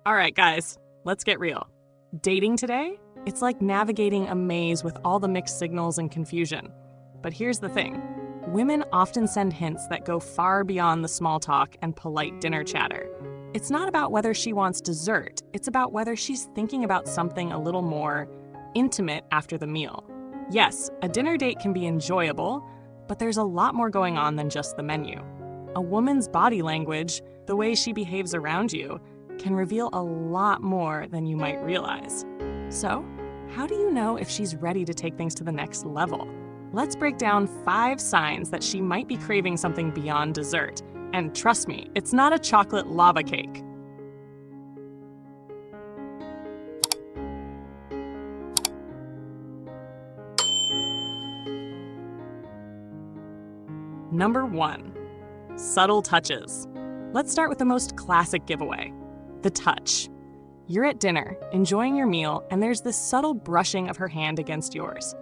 All right, guys, let's get real. Dating today? It's like navigating a maze with all the mixed signals and confusion. But here's the thing. Women often send hints that go far beyond the small talk and polite dinner chatter. It's not about whether she wants dessert, it's about whether she's thinking about something a little more intimate after the meal. Yes, a dinner date can be enjoyable, but there's a lot more going on than just the menu. A woman's body language, the way she behaves around you, can reveal a lot more than you might realize. So, how do you know if she's ready to take things to the next level? Let's break down 5 signs that she might be craving something beyond dessert. And trust me, it's not a chocolate lava cake. Number 1. Subtle touches. Let's start with the most classic giveaway, the touch. You're at dinner, enjoying your meal, and there's this subtle brushing of her hand against yours.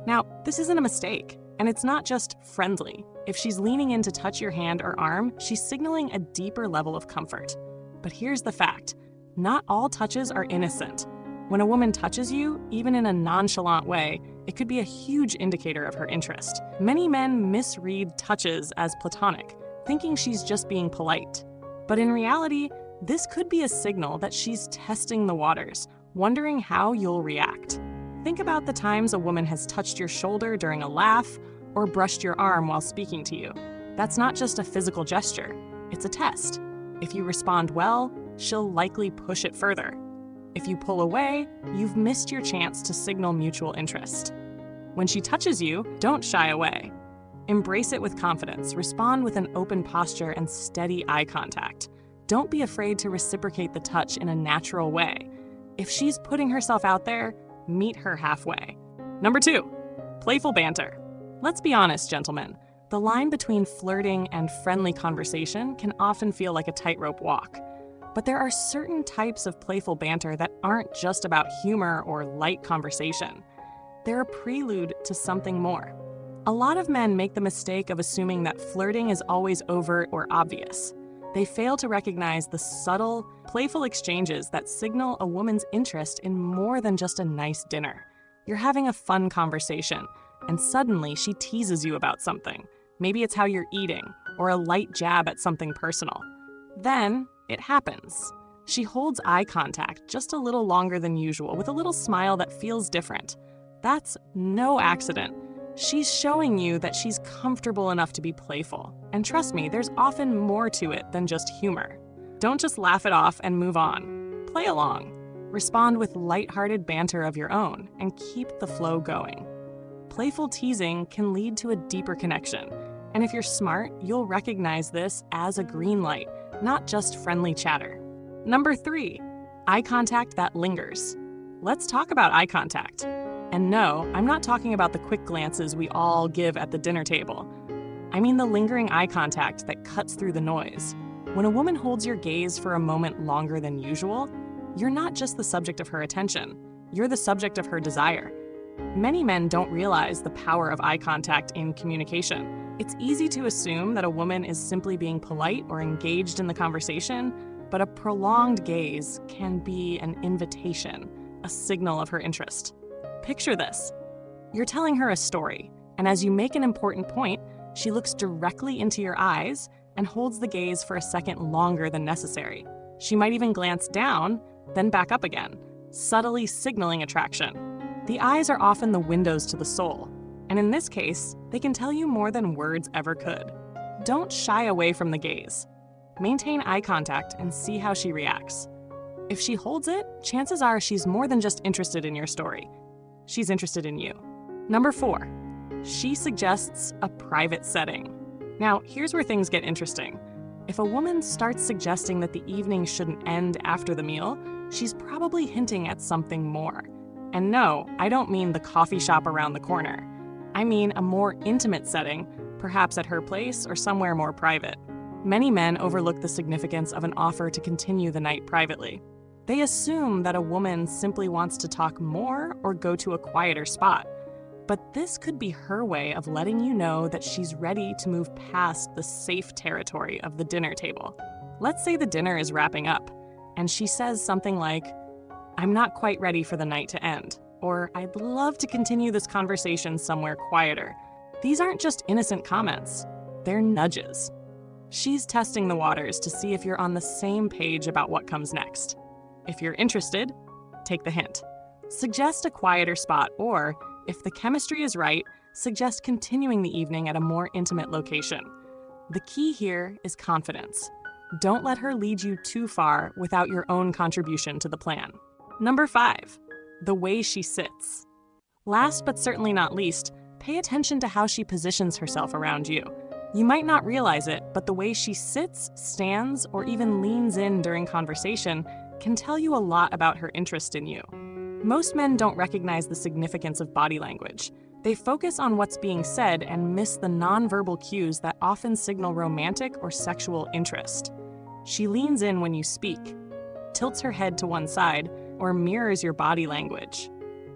Now, this isn't a mistake, and it's not just friendly. If she's leaning in to touch your hand or arm, she's signaling a deeper level of comfort. But here's the fact, not all touches are innocent. When a woman touches you, even in a nonchalant way, it could be a huge indicator of her interest. Many men misread touches as platonic, thinking she's just being polite. But in reality, this could be a signal that she's testing the waters, wondering how you'll react. Think about the times a woman has touched your shoulder during a laugh or brushed your arm while speaking to you. That's not just a physical gesture, it's a test. If you respond well, she'll likely push it further. If you pull away, you've missed your chance to signal mutual interest. When she touches you, don't shy away. Embrace it with confidence, respond with an open posture and steady eye contact. Don't be afraid to reciprocate the touch in a natural way. If she's putting herself out there, meet her halfway. Number 2, playful banter. Let's be honest, gentlemen. The line between flirting and friendly conversation can often feel like a tightrope walk. But there are certain types of playful banter that aren't just about humor or light conversation. They're a prelude to something more. A lot of men make the mistake of assuming that flirting is always overt or obvious. They fail to recognize the subtle, playful exchanges that signal a woman's interest in more than just a nice dinner. You're having a fun conversation, and suddenly she teases you about something. Maybe it's how you're eating, or a light jab at something personal. Then, it happens. She holds eye contact just a little longer than usual with a little smile that feels different. That's no accident. She's showing you that she's comfortable enough to be playful. And trust me, there's often more to it than just humor. Don't just laugh it off and move on. Play along. Respond with lighthearted banter of your own and keep the flow going. Playful teasing can lead to a deeper connection. And if you're smart, you'll recognize this as a green light, not just friendly chatter. Number 3, eye contact that lingers. Let's talk about eye contact. And no, I'm not talking about the quick glances we all give at the dinner table. I mean the lingering eye contact that cuts through the noise. When a woman holds your gaze for a moment longer than usual, you're not just the subject of her attention, you're the subject of her desire. Many men don't realize the power of eye contact in communication. It's easy to assume that a woman is simply being polite or engaged in the conversation, but a prolonged gaze can be an invitation, a signal of her interest. Picture this. You're telling her a story, and as you make an important point, she looks directly into your eyes and holds the gaze for a second longer than necessary. She might even glance down, then back up again, subtly signaling attraction. The eyes are often the windows to the soul, and in this case, they can tell you more than words ever could. Don't shy away from the gaze. Maintain eye contact and see how she reacts. If she holds it, chances are she's more than just interested in your story. She's interested in you. Number 4, she suggests a private setting. Now, here's where things get interesting. If a woman starts suggesting that the evening shouldn't end after the meal, she's probably hinting at something more. And no, I don't mean the coffee shop around the corner. I mean a more intimate setting, perhaps at her place or somewhere more private. Many men overlook the significance of an offer to continue the night privately. They assume that a woman simply wants to talk more or go to a quieter spot. But this could be her way of letting you know that she's ready to move past the safe territory of the dinner table. Let's say the dinner is wrapping up. and she says something like, "I'm not quite ready for the night to end," or "I'd love to continue this conversation somewhere quieter," these aren't just innocent comments, they're nudges. She's testing the waters to see if you're on the same page about what comes next. If you're interested, take the hint. Suggest a quieter spot, or, if the chemistry is right, suggest continuing the evening at a more intimate location. The key here is confidence. Don't let her lead you too far without your own contribution to the plan. Number 5, the way she sits. Last but certainly not least, pay attention to how she positions herself around you. You might not realize it, but the way she sits, stands, or even leans in during conversation can tell you a lot about her interest in you. Most men don't recognize the significance of body language. They focus on what's being said and miss the nonverbal cues that often signal romantic or sexual interest. She leans in when you speak, tilts her head to one side, or mirrors your body language.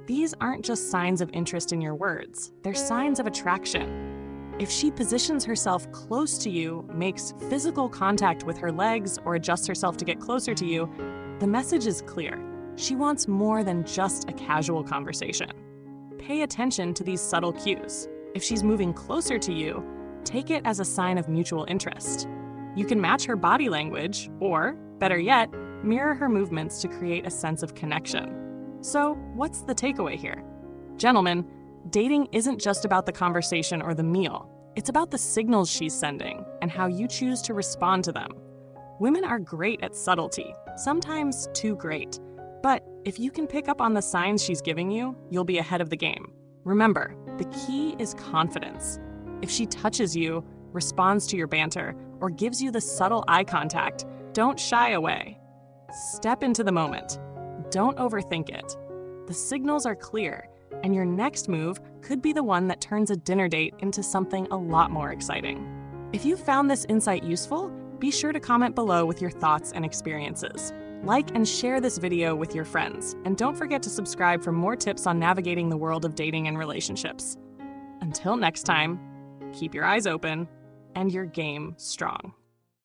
These aren't just signs of interest in your words, they're signs of attraction. If she positions herself close to you, makes physical contact with her legs, or adjusts herself to get closer to you, the message is clear. She wants more than just a casual conversation. Pay attention to these subtle cues. If she's moving closer to you, take it as a sign of mutual interest. You can match her body language, or, better yet, mirror her movements to create a sense of connection. So, what's the takeaway here? Gentlemen, dating isn't just about the conversation or the meal. It's about the signals she's sending and how you choose to respond to them. Women are great at subtlety, sometimes too great. But if you can pick up on the signs she's giving you, you'll be ahead of the game. Remember, the key is confidence. If she touches you, responds to your banter, or gives you the subtle eye contact, don't shy away. Step into the moment. Don't overthink it. The signals are clear, and your next move could be the one that turns a dinner date into something a lot more exciting. If you found this insight useful, be sure to comment below with your thoughts and experiences. Like and share this video with your friends, and don't forget to subscribe for more tips on navigating the world of dating and relationships. Until next time, keep your eyes open and your game strong.